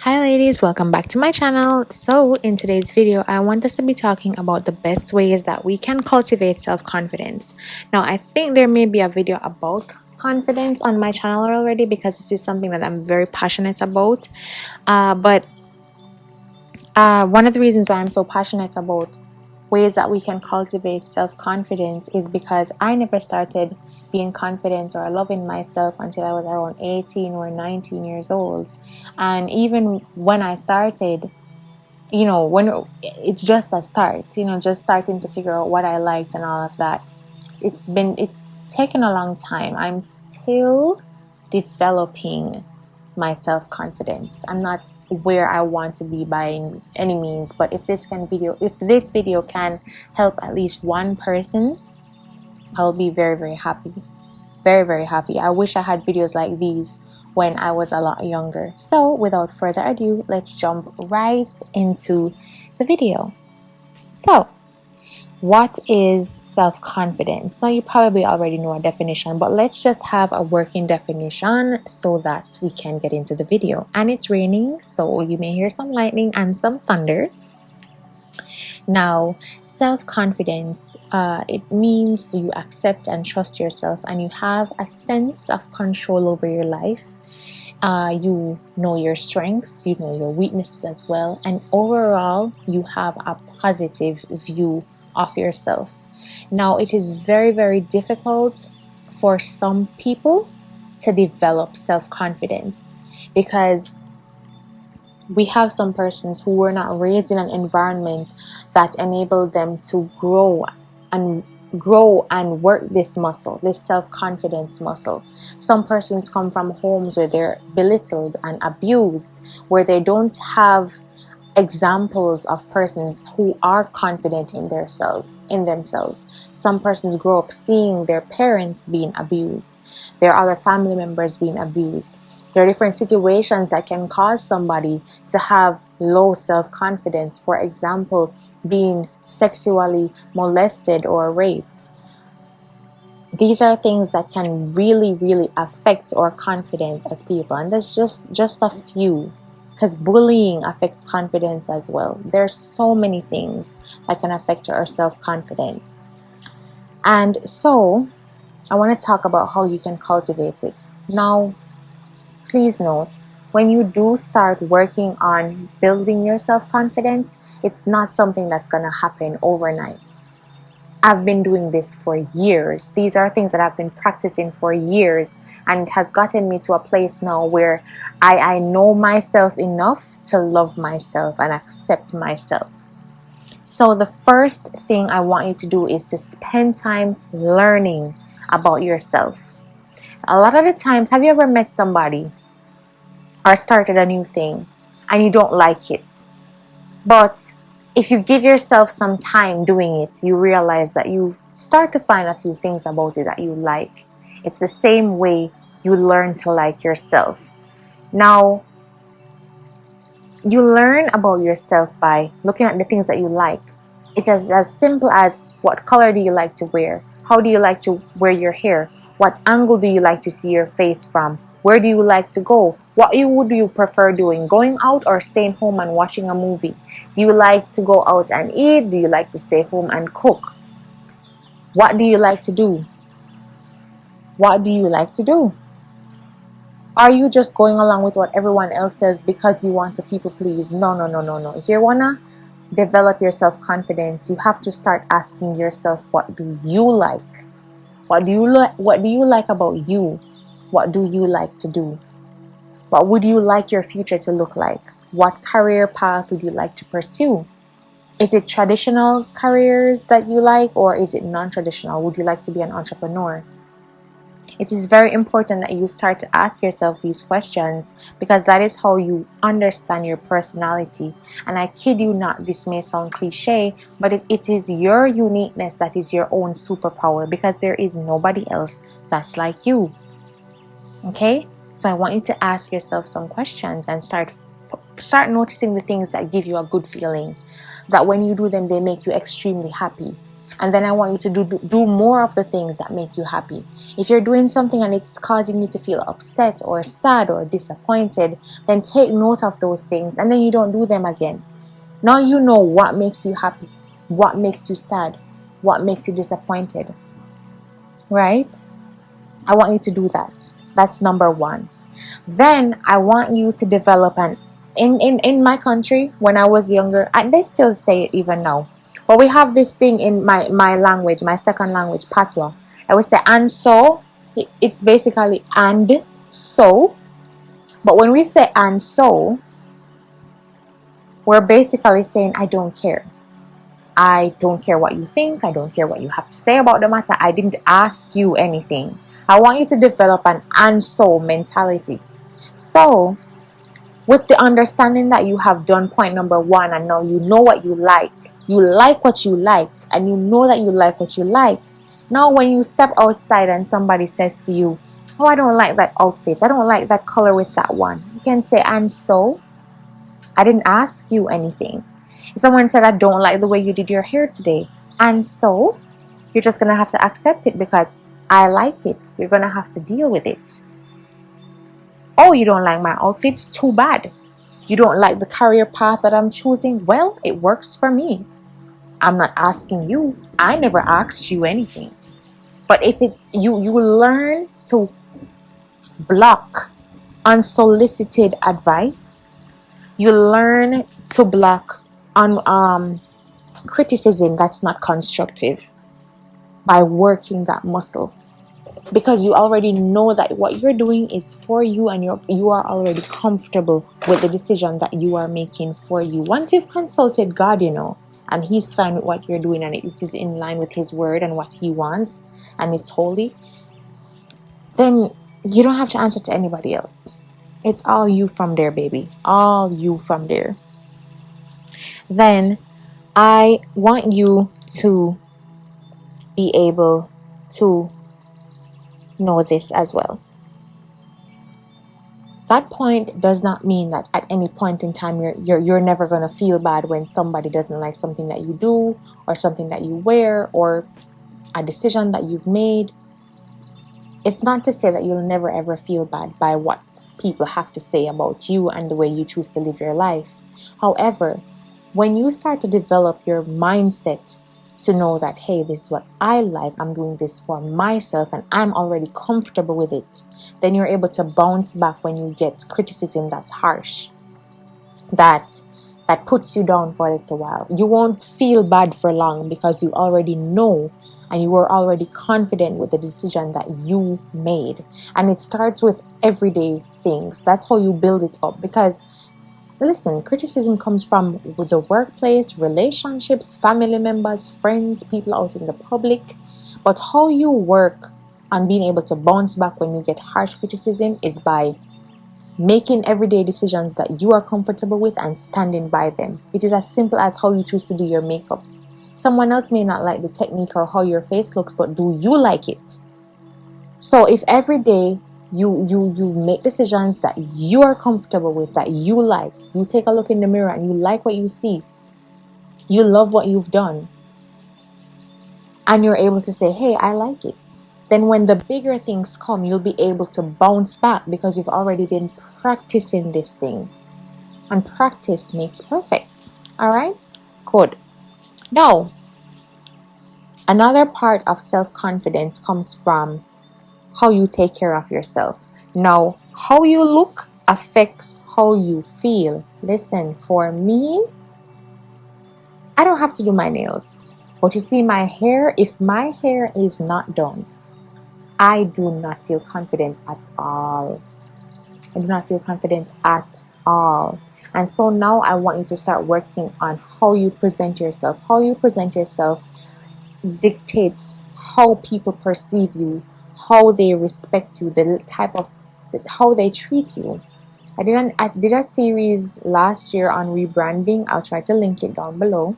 Hi ladies, welcome back to my channel. So in today's video, I want us to be talking about the best ways that we can cultivate self-confidence. Now, I think there may be a video about confidence on my channel already because this is something that I'm very passionate about. But one of the reasons why I'm so passionate about ways that we can cultivate self-confidence is because I never started being confident or loving myself until I was around 18 or 19 years old. And even when I started, when it's just a start, just starting to figure out what I liked and all of that. It's taken a long time. I'm still developing my self-confidence. I'm not where I want to be by any means, but if this video can help at least one person, I'll be very, very happy. Very, very happy. I wish I had videos like these when I was a lot younger. So without further ado, let's jump right into the video. So what is self-confidence? Now, you probably already know a definition, but let's just have a working definition so that we can get into the video. And it's raining, so you may hear some lightning and some thunder. Now, self-confidence, it means you accept and trust yourself and you have a sense of control over your life. You know your strengths, you know your weaknesses as well, and overall you have a positive view of yourself. Now, it is very, very difficult for some people to develop self-confidence because we have some persons who were not raised in an environment that enabled them to grow and work this muscle, this self-confidence muscle. Some persons come from homes where they're belittled and abused, where they don't have examples of persons who are confident in themselves. Some persons grow up seeing their parents being abused, their other family members being abused. There are different situations that can cause somebody to have low self-confidence. For example, being sexually molested or raped. These are things that can really, really affect our confidence as people. And there's just a few, because bullying affects confidence as well. There's so many things that can affect our self-confidence. And so I want to talk about how you can cultivate it. Now, please note, when you do start working on building your self-confidence, it's not something that's going to happen overnight. I've been doing this for years. These are things that I've been practicing for years, and it has gotten me to a place now where I know myself enough to love myself and accept myself. So the first thing I want you to do is to spend time learning about yourself. A lot of the times, have you ever met somebody or started a new thing and you don't like it? But if you give yourself some time doing it, you realize that you start to find a few things about it that you like. It's the same way you learn to like yourself. Now, you learn about yourself by looking at the things that you like. It is as simple as, what color do you like to wear? How do you like to wear your hair? What angle do you like to see your face from? Where do you like to go? What would you prefer doing? Going out or staying home and watching a movie? Do you like to go out and eat? Do you like to stay home and cook? What do you like to do? What do you like to do? Are you just going along with what everyone else says because you want to people please? No. If you wanna develop your self-confidence, you have to start asking yourself, what do you like? What do you like about you? What do you like to do? What would you like your future to look like? What career path would you like to pursue? Is it traditional careers that you like, or is it non-traditional? Would you like to be an entrepreneur? It is very important that you start to ask yourself these questions, because that is how you understand your personality. And I kid you not, this may sound cliche, but it is your uniqueness that is your own superpower, because there is nobody else that's like you. Okay? So I want you to ask yourself some questions and start noticing the things that give you a good feeling, that when you do them, they make you extremely happy. And then I want you to do more of the things that make you happy. If you're doing something and it's causing you to feel upset or sad or disappointed, then take note of those things and then you don't do them again. Now you know what makes you happy, what makes you sad, what makes you disappointed. Right? I want you to do that. That's number one. Then I want you to develop an in my country when I was younger, and they still say it even now. But we have this thing in my language, my second language, Patois. I would say and so. It's basically and so. But when we say and so, we're basically saying I don't care. I don't care what you think. I don't care what you have to say about the matter. I didn't ask you anything. I want you to develop an and so mentality. So, with the understanding that you have done point number one and now you know what you like what you like, and you know that you like what you like. Now when you step outside and somebody says to you, oh, I don't like that outfit, I don't like that color with that one, you can say, and so, I didn't ask you anything. If someone said, I don't like the way you did your hair today, and so, you're just going to have to accept it because I like it. You're going to have to deal with it. Oh, you don't like my outfit? Too bad. You don't like the career path that I'm choosing? Well, it works for me. I'm not asking you. I never asked you anything. But if it's you learn to block unsolicited advice. You learn to block on criticism that's not constructive by working that muscle. Because you already know that what you're doing is for you, and you are already comfortable with the decision that you are making for you. Once you've consulted God, and He's fine with what you're doing, and it is in line with His word and what He wants, and it's holy, then you don't have to answer to anybody else. It's all you from there, baby. All you from there. Then I want you to be able to know this as well. That point does not mean that at any point in time you're never going to feel bad when somebody doesn't like something that you do, or something that you wear, or a decision that you've made. It's not to say that you'll never ever feel bad by what people have to say about you and the way you choose to live your life. However, when you start to develop your mindset to know that, hey, this is what I like, I'm doing this for myself, and I'm already comfortable with it, then you're able to bounce back when you get criticism that's harsh, that puts you down for a little while. You won't feel bad for long because you already know and you were already confident with the decision that you made. And it starts with everyday things. That's how you build it up. Because listen, criticism comes from the workplace, relationships, family members, friends, people out in the public. But how you work on being able to bounce back when you get harsh criticism is by making everyday decisions that you are comfortable with and standing by them. It is as simple as how you choose to do your makeup. Someone else may not like the technique or how your face looks, but do you like it? So if every day you make decisions that you are comfortable with, that you like, you take a look in the mirror and you like what you see, you love what you've done, and you're able to say, hey, I like it, then when the bigger things come, you'll be able to bounce back because you've already been practicing this thing. And practice makes perfect. All right? Good. Now, another part of self-confidence comes from how you take care of yourself. Now, how you look affects how you feel. Listen, for me, I don't have to do my nails. But you see, my hair, if my hair is not done, I do not feel confident at all. I do not feel confident at all. And so now I want you to start working on how you present yourself. How you present yourself dictates how people perceive you, how they respect you, the type of how they treat you. I did a series last year on rebranding. I'll try to link it down below.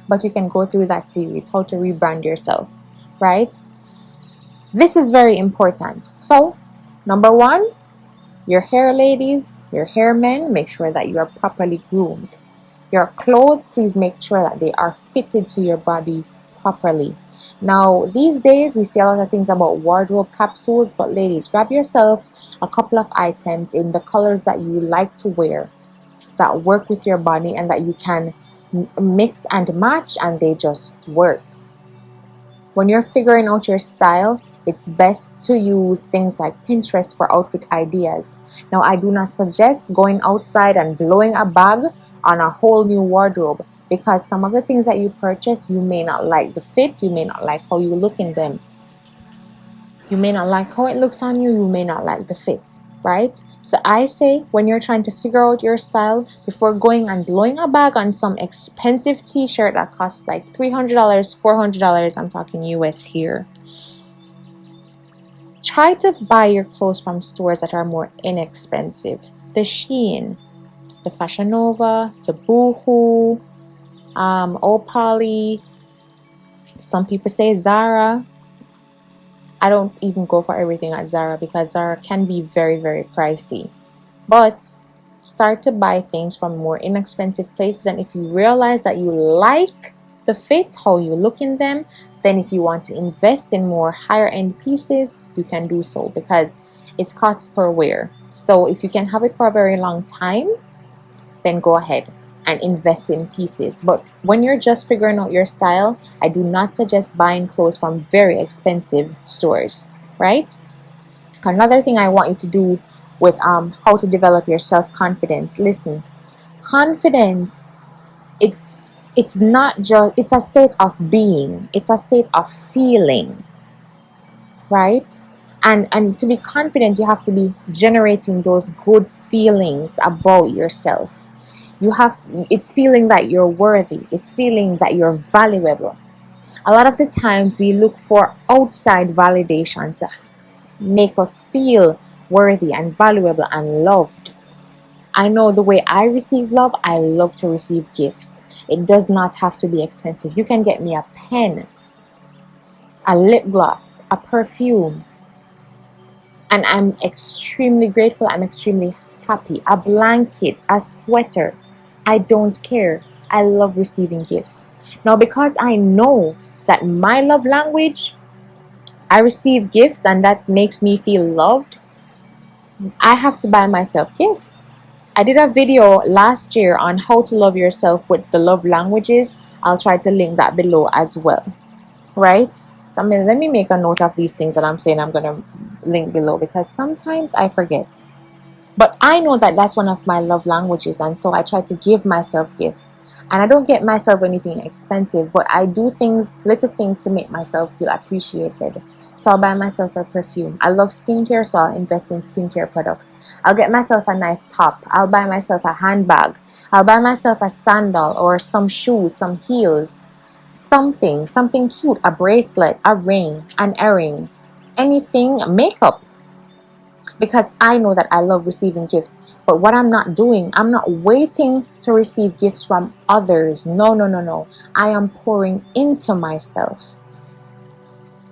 But you can go through that series, how to rebrand yourself, right? This is very important. So, number one, your hair ladies, your hair men, make sure that you are properly groomed. Your clothes, please make sure that they are fitted to your body properly. Now, these days we see a lot of things about wardrobe capsules, but ladies, grab yourself a couple of items in the colors that you like to wear, that work with your body and that you can mix and match, and they just work. When you're figuring out your style, it's best to use things like Pinterest for outfit ideas. Now, I do not suggest going outside and blowing a bag on a whole new wardrobe, because some of the things that you purchase, you may not like the fit, you may not like how you look in them. You may not like how it looks on you, you may not like the fit, right? So I say, when you're trying to figure out your style, before going and blowing a bag on some expensive t-shirt that costs like $300, $400, I'm talking US here, try to buy your clothes from stores that are more inexpensive. The Shein, the Fashion Nova, the Boohoo, Opali, some people say Zara. I don't even go for everything at Zara because Zara can be very, very pricey. But start to buy things from more inexpensive places, and if you realize that you like the fit, how you look in them, then if you want to invest in more higher end pieces, you can do so, because it's cost per wear. So if you can have it for a very long time, then go ahead and invest in pieces. But when you're just figuring out your style, I do not suggest buying clothes from very expensive stores, right? Another thing I want you to do with how to develop your self-confidence. Listen, confidence, it's not just, it's a state of being, it's a state of feeling, right? And to be confident, you have to be generating those good feelings about yourself. It's feeling that you're worthy, it's feeling that you're valuable. A lot of the times we look for outside validation to make us feel worthy and valuable and loved. I know the way I receive love, I love to receive gifts. It does not have to be expensive. You can get me a pen, a lip gloss, a perfume, and I'm extremely grateful, I'm extremely happy. A blanket, a sweater, I don't care. I love receiving gifts. Now, because I know that my love language, I receive gifts and that makes me feel loved, I have to buy myself gifts. I did a video last year on how to love yourself with the love languages. I'll try to link that below as well, right? So let me make a note of these things that I'm saying I'm going to link below, because sometimes I forget. But I know that that's one of my love languages, and so I try to give myself gifts. And I don't get myself anything expensive, but I do things, little things, to make myself feel appreciated. So I'll buy myself a perfume. I love skincare, so I'll invest in skincare products. I'll get myself a nice top. I'll buy myself a handbag. I'll buy myself a sandal or some shoes, some heels, something cute, a bracelet, a ring, an earring, anything, makeup. Because I know that I love receiving gifts. But what I'm not doing, I'm not waiting to receive gifts from others. No, no, no, no. I am pouring into myself.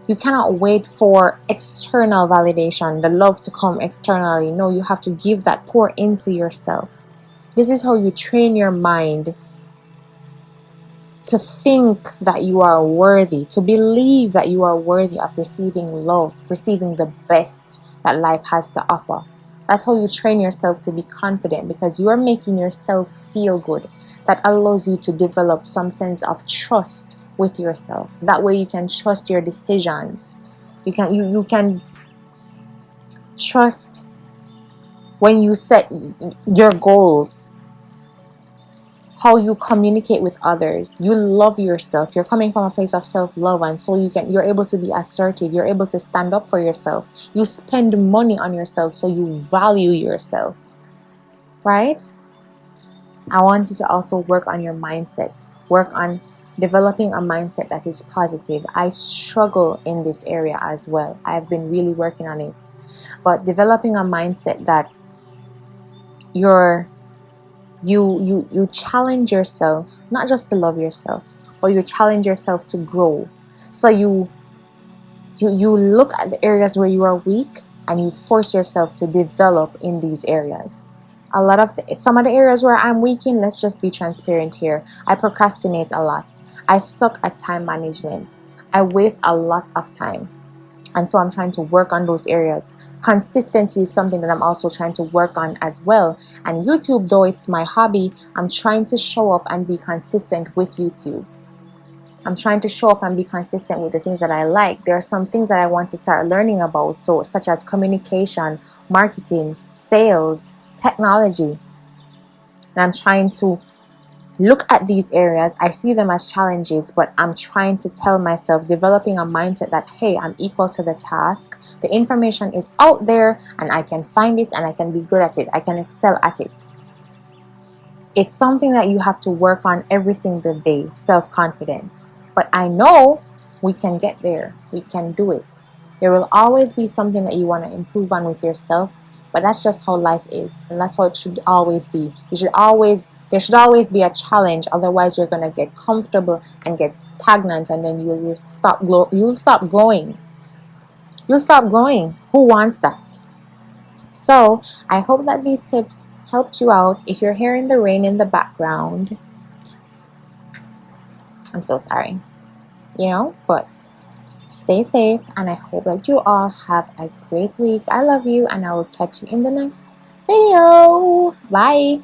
You cannot wait for external validation, the love to come externally. No, you have to give that, pour into yourself. This is how you train your mind to think that you are worthy, to believe that you are worthy of receiving love, receiving the best that life has to offer. That's how you train yourself to be confident, because you are making yourself feel good. That allows you to develop some sense of trust with yourself. That way you can trust your decisions. You can trust when you set your goals, how you communicate with others. You love yourself. You're coming from a place of self-love, and so you're able to be assertive. You're able to stand up for yourself. You spend money on yourself, so you value yourself, right? I want you to also work on your mindset. Work on developing a mindset that is positive. I struggle in this area as well. I've been really working on it. But developing a mindset that you challenge yourself, not just to love yourself, but you challenge yourself to grow. So you look at the areas where you are weak and you force yourself to develop in these areas. some of the areas where I'm weak in, let's just be transparent here. I procrastinate a lot. I suck at time management. I waste a lot of time. And so I'm trying to work on those areas. Consistency is something that I'm also trying to work on as well. And YouTube, though it's my hobby, I'm trying to show up and be consistent with YouTube. I'm trying to show up and be consistent with the things that I like. There are some things that I want to start learning about, so such as communication, marketing, sales, technology. And I'm trying to look at these areas. I see them as challenges, but I'm trying to tell myself, developing a mindset that, hey, I'm equal to the task. The information is out there and I can find it and I can be good at it. I can excel at it. It's something that you have to work on every single day, self-confidence. But I know we can get there. We can do it. There will always be something that you want to improve on with yourself, but that's just how life is, and that's how it should always be. There should always be a challenge. Otherwise, you're gonna get comfortable and get stagnant, and then you'll stop growing. You'll stop growing. Who wants that? So I hope that these tips helped you out. If you're hearing the rain in the background, I'm so sorry. But stay safe, and I hope that you all have a great week. I love you, and I will catch you in the next video. Bye.